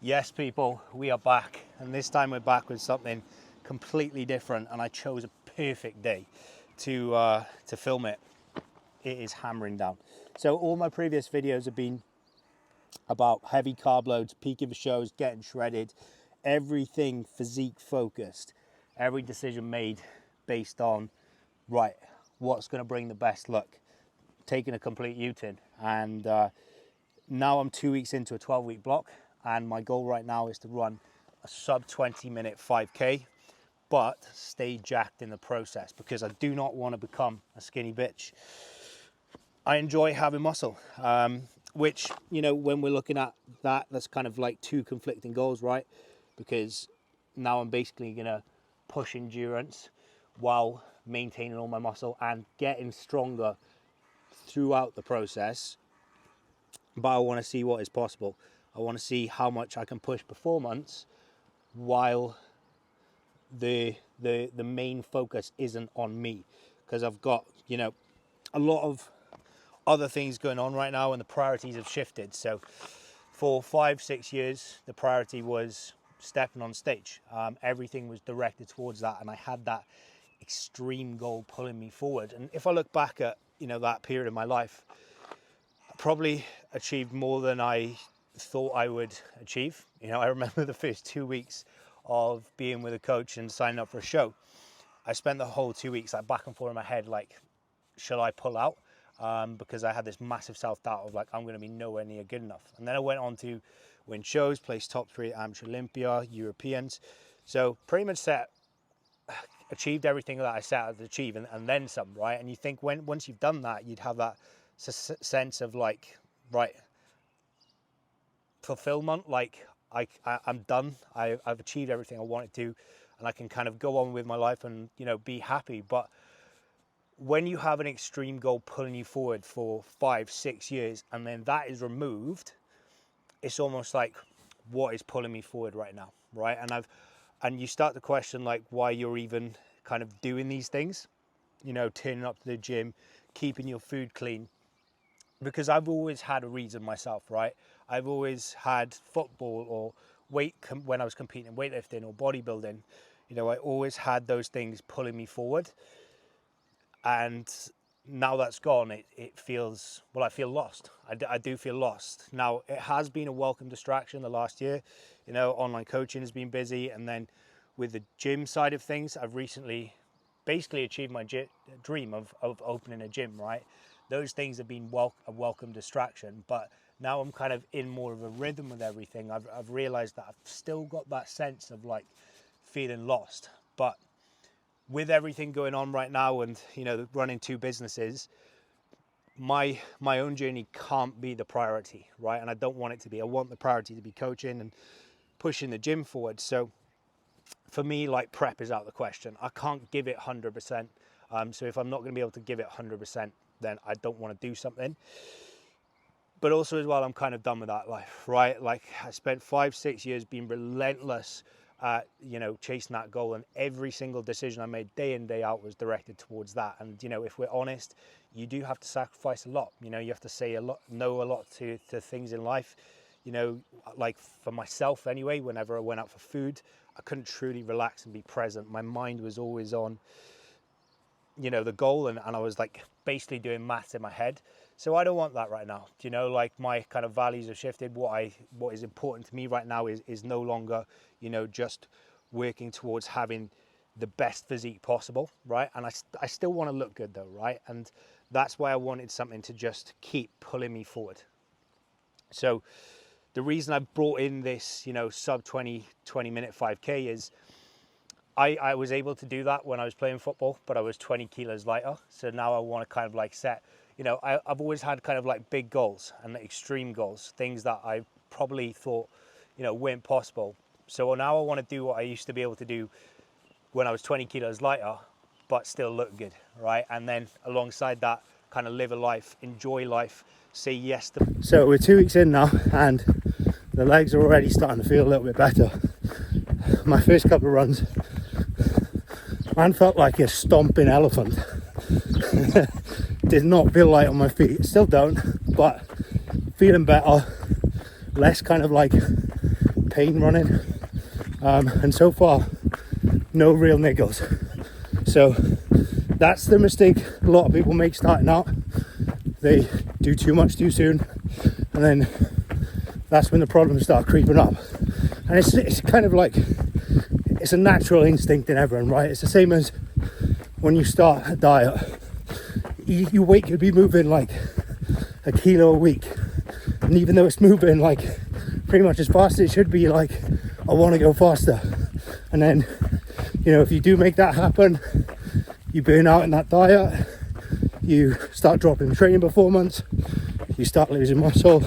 Yes, people, we are back, and this time we're back with something completely different, and I chose a perfect day to film it. It is hammering down. So all my previous videos have been about heavy carb loads, peaking for shows, getting shredded, everything physique focused, every decision made based on, right, what's going to bring the best look, taking a complete U-turn. And now I'm 2 weeks into a 12-week block, and my goal right now is to run a sub 20 minute 5K, but stay jacked in the process, because I do not want to become a skinny bitch. I enjoy having muscle, which, you know, when we're looking at that, that's kind of like two conflicting goals, right? Because now I'm basically going to push endurance while maintaining all my muscle and getting stronger throughout the process. But I want to see what is possible. I want to see how much I can push performance while the main focus isn't on me, because I've got, you know, a lot of other things going on right now, and the priorities have shifted. So for 5-6 years, the priority was stepping on stage. Everything was directed towards that, and I had that extreme goal pulling me forward. And if I look back at, you know, that period of my life, I probably achieved more than I thought I would achieve. You know, I remember the first 2 weeks of being with a coach and signing up for a show. I spent the whole 2 weeks like back and forth in my head, like, shall I pull out? Because I had this massive self-doubt of like, I'm going to be nowhere near good enough. And then I went on to win shows, place top 3 at Amateur Olympia, Europeans. So pretty much achieved everything that I set out to achieve, and then some, right? And you think once you've done that, you'd have that sense of like, right, fulfillment, like I'm done. I've achieved everything I wanted to, and I can kind of go on with my life and, you know, be happy. But when you have an extreme goal pulling you forward for 5-6 years, and then that is removed, it's almost like, what is pulling me forward right now, right? And you start to question like why you're even kind of doing these things, you know, turning up to the gym, keeping your food clean. Because I've always had a reason myself, right? I've always had football or when I was competing in weightlifting or bodybuilding, you know, I always had those things pulling me forward. And now that's gone, it feels, well, I feel lost. I do feel lost. Now, it has been a welcome distraction the last year. You know, online coaching has been busy. And then with the gym side of things, I've recently basically achieved my dream of opening a gym, right? Those things have been a welcome distraction, but now I'm kind of in more of a rhythm with everything. I've realized that I've still got that sense of like feeling lost. But with everything going on right now, and, you know, running 2 businesses, my own journey can't be the priority, right? And I don't want it to be. I want the priority to be coaching and pushing the gym forward. So for me, like, prep is out of the question. I can't give it 100%. So if I'm not going to be able to give it 100%, then I don't want to do something. But also as well, I'm kind of done with that life, right? Like, I spent 5-6 years being relentless at, you know, chasing that goal, and every single decision I made day in, day out was directed towards that. And, you know, if we're honest, you do have to sacrifice a lot. You know, you have to say no a lot to things in life. You know, like for myself anyway, whenever I went out for food, I couldn't truly relax and be present. My mind was always on, you know, the goal, and I was like basically doing maths in my head. So I don't want that right now. You know, like, my kind of values have shifted. What is important to me right now is no longer, you know, just working towards having the best physique possible, right? And I still want to look good though, right? And that's why I wanted something to just keep pulling me forward. So the reason I brought in this, you know, sub 20 minute 5K is I was able to do that when I was playing football, but I was 20 kilos lighter. So now I want to kind of like set, you know, I've always had kind of like big goals and extreme goals, things that I probably thought, you know, weren't possible. So now I want to do what I used to be able to do when I was 20 kilos lighter, but still look good, right? And then alongside that, kind of live a life, enjoy life, say yes to. So we're 2 weeks in now, and the legs are already starting to feel a little bit better. My first couple of runs, man, felt like a stomping elephant. Did not feel light on my feet, still don't, but feeling better, less kind of like pain running, and so far no real niggles. So that's the mistake a lot of people make starting out. They do too much too soon, and then that's when the problems start creeping up. And it's kind of like, it's a natural instinct in everyone, right? It's the same as when you start a diet. Your weight could be moving like a kilo a week, and even though it's moving like pretty much as fast as it should be, like, I want to go faster. And then, you know, if you do make that happen, you burn out in that diet, you start dropping training performance, you start losing muscle.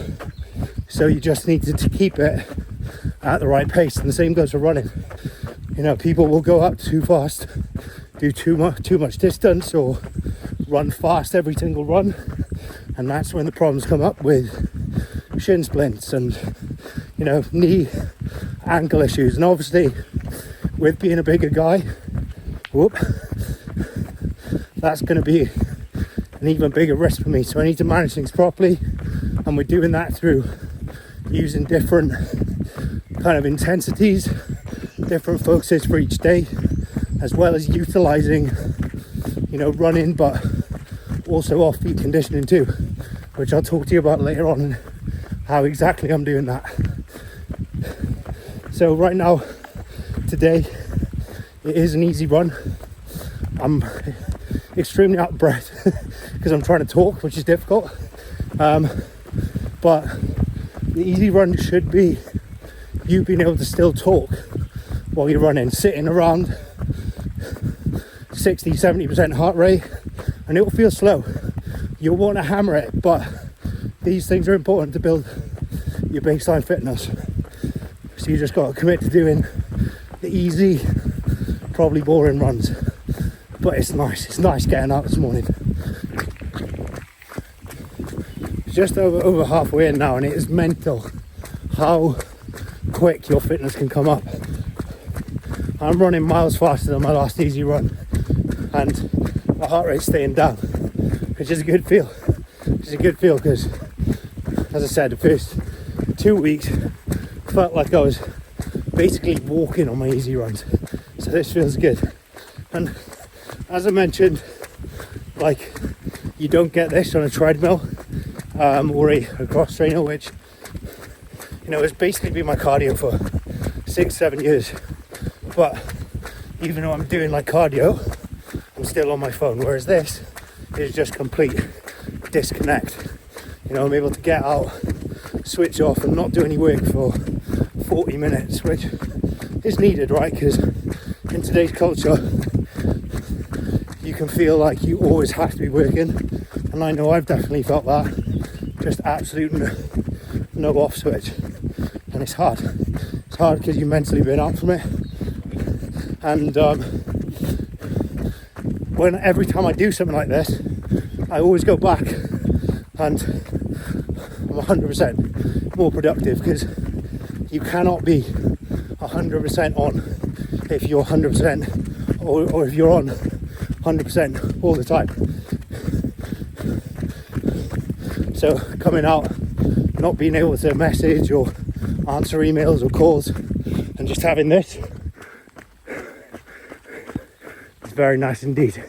So you just need to keep it at the right pace. And the same goes for running. You know, people will go up too fast, do too much distance, or run fast every single run, and that's when the problems come up with shin splints and, you know, knee ankle issues. And obviously with being a bigger guy, that's going to be an even bigger risk for me. So I need to manage things properly, and we're doing that through using different kind of intensities, different focuses for each day, as well as utilizing, you know, running but also off-feet conditioning too, which I'll talk to you about later on, and how exactly I'm doing that. So right now, today, it is an easy run. I'm extremely out of breath because I'm trying to talk, which is difficult, but the easy run should be you being able to still talk while you're running, sitting around 60-70% heart rate, and it will feel slow. You'll want to hammer it, but these things are important to build your baseline fitness. So you just got to commit to doing the easy, probably boring runs. But it's nice getting out this morning. It's just over halfway in now, and it is mental how quick your fitness can come up. I'm running miles faster than my last easy run, and my heart rate's staying down, which is a good feel. It's a good feel because, as I said, the first 2 weeks felt like I was basically walking on my easy runs. So this feels good. And as I mentioned, like, you don't get this on a treadmill or a cross trainer, which, you know, has basically been my cardio for 6-7 years. But even though I'm doing like cardio, I'm still on my phone, whereas this is just complete disconnect. You know, I'm able to get out, switch off, and not do any work for 40 minutes, which is needed, right? Because in today's culture, you can feel like you always have to be working, and I know I've definitely felt that. Just absolute no off switch, and it's hard. It's hard because you mentally burn out from it. And every time I do something like this, I always go back and I'm 100% more productive, because you cannot be 100% on if you're 100% or if you're on 100% all the time. So coming out, not being able to message or answer emails or calls, and just having this, it's very nice indeed.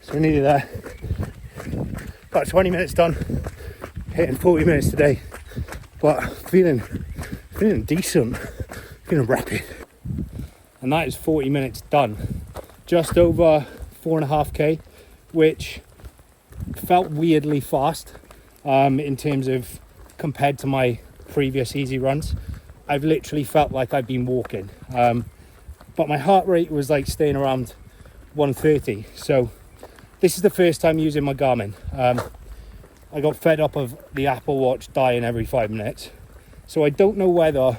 So we needed that. About 20 minutes done, hitting 40 minutes today, but feeling decent, feeling rapid. And that is 40 minutes done. Just over 4.5k, which felt weirdly fast in terms of compared to my previous easy runs. I've literally felt like I've been walking, but my heart rate was like staying around 130. So this is the first time using my Garmin. I got fed up of the Apple Watch dying every 5 minutes, so I don't know whether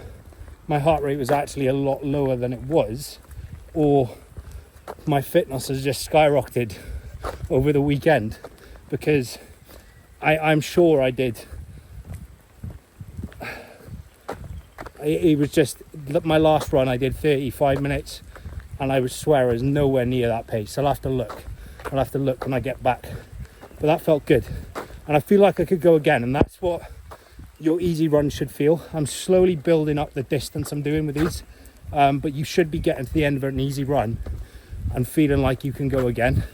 my heart rate was actually a lot lower than it was, or my fitness has just skyrocketed over the weekend, because I'm sure I did. It was just my last run, I did 35 minutes, and I would swear I was nowhere near that pace. I'll have to look when I get back, but that felt good, and I feel like I could go again. And that's what your easy run should feel. I'm slowly building up the distance I'm doing with these, but you should be getting to the end of an easy run and feeling like you can go again.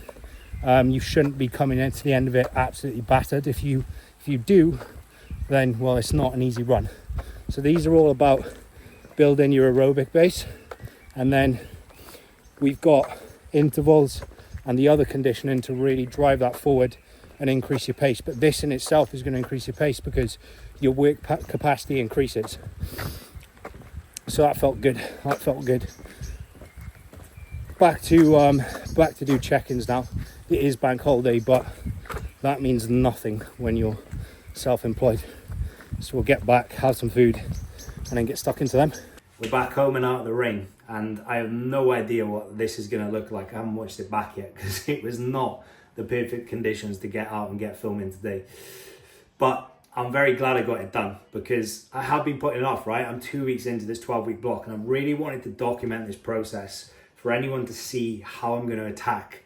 You shouldn't be coming into the end of it absolutely battered. If you do, then well, it's not an easy run. So these are all about building your aerobic base, and then we've got intervals and the other conditioning to really drive that forward and increase your pace. But this in itself is going to increase your pace because your work capacity increases. So that felt good. Back to do check-ins now. It is bank holiday, but that means nothing when you're self-employed. So we'll get back, have some food, and then get stuck into them. We're back home and out of the rain, and I have no idea what this is going to look like. I haven't watched it back yet because it was not the perfect conditions to get out and get filming today. But I'm very glad I got it done because I have been putting it off, right? I'm 2 weeks into this 12-week block, and I really wanted to document this process for anyone to see how I'm going to attack,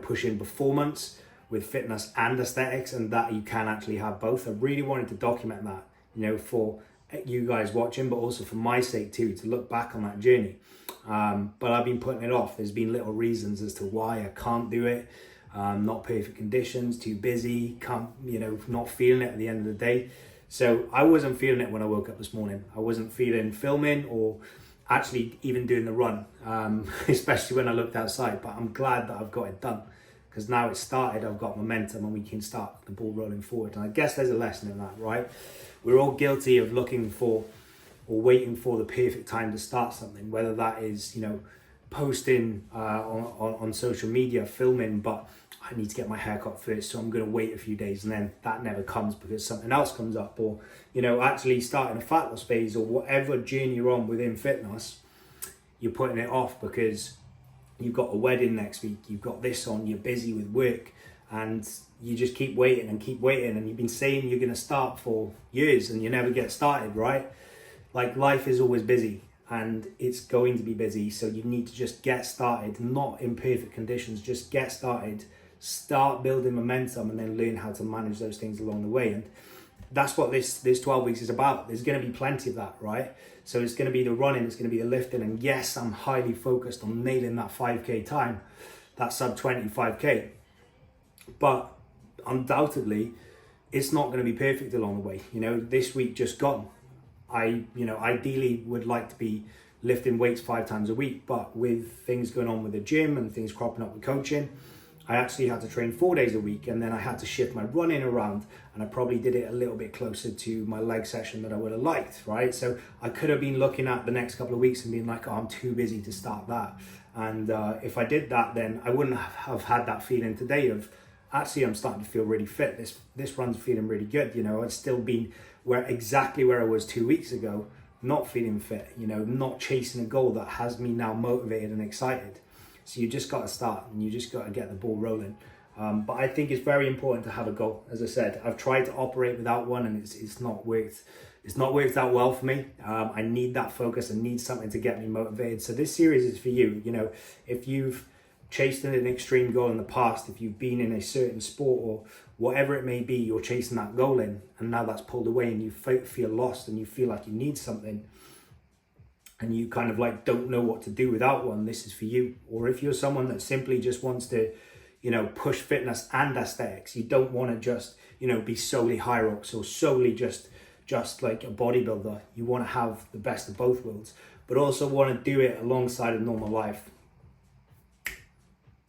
pushing performance with fitness and aesthetics, and that you can actually have both. I really wanted to document that, for you guys watching, but also for my sake too, to look back on that journey. But I've been putting it off. There's been little reasons as to why I can't do it. Not perfect conditions, too busy, not feeling it at the end of the day. So I wasn't feeling it when I woke up this morning. I wasn't feeling filming or actually even doing the run, especially when I looked outside. But I'm glad that I've got it done because now it's started, I've got momentum and we can start the ball rolling forward. And I guess there's a lesson in that, right? We're all guilty of looking for or waiting for the perfect time to start something, whether that is, posting on social media, filming, but I need to get my hair cut first, so I'm going to wait a few days, and then that never comes because something else comes up, or, actually starting a fat loss phase or whatever journey you're on within fitness, you're putting it off because you've got a wedding next week, you've got this on, you're busy with work, and you just keep waiting, and you've been saying you're going to start for years and you never get started, right? Like, life is always busy and it's going to be busy, so you need to just get started, not in perfect conditions, just get started, start building momentum, and then learn how to manage those things along the way. And that's what this 12 weeks is about. There's going to be plenty of that, right? So it's going to be the running, it's going to be the lifting, and yes, I'm highly focused on nailing that 5k time, that sub-20 5k. But undoubtedly, it's not going to be perfect along the way. This week just gone, I ideally would like to be lifting weights 5 times a week, but with things going on with the gym and things cropping up with coaching, I actually had to train 4 days a week, and then I had to shift my running around, and I probably did it a little bit closer to my leg session that I would have liked, right? So I could have been looking at the next couple of weeks and being like, oh, I'm too busy to start that. And if I did that, then I wouldn't have had that feeling today of, actually, I'm starting to feel really fit. This run's feeling really good. I'd still been exactly where I was 2 weeks ago, not feeling fit, not chasing a goal that has me now motivated and excited. So you just got to start, and you just got to get the ball rolling. But I think it's very important to have a goal. As I said, I've tried to operate without one, and it's not worked. It's not worked out well for me. I need that focus. I need something to get me motivated. So this series is for you. If you've chased an extreme goal in the past, if you've been in a certain sport or whatever it may be, you're chasing that goal in, and now that's pulled away and you feel lost and you feel like you need something and you kind of like don't know what to do without one, this is for you. Or if you're someone that simply just wants to, push fitness and aesthetics, you don't want to just, be solely high rocks or solely just like a bodybuilder. You want to have the best of both worlds, but also want to do it alongside a normal life.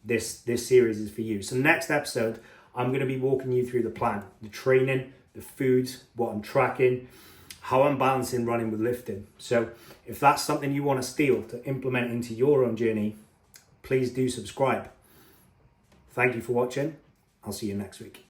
This series is for you. So next episode, I'm going to be walking you through the plan, the training, the foods, what I'm tracking, how I'm balancing running with lifting. So if that's something you want to steal to implement into your own journey, please do subscribe. Thank you for watching. I'll see you next week.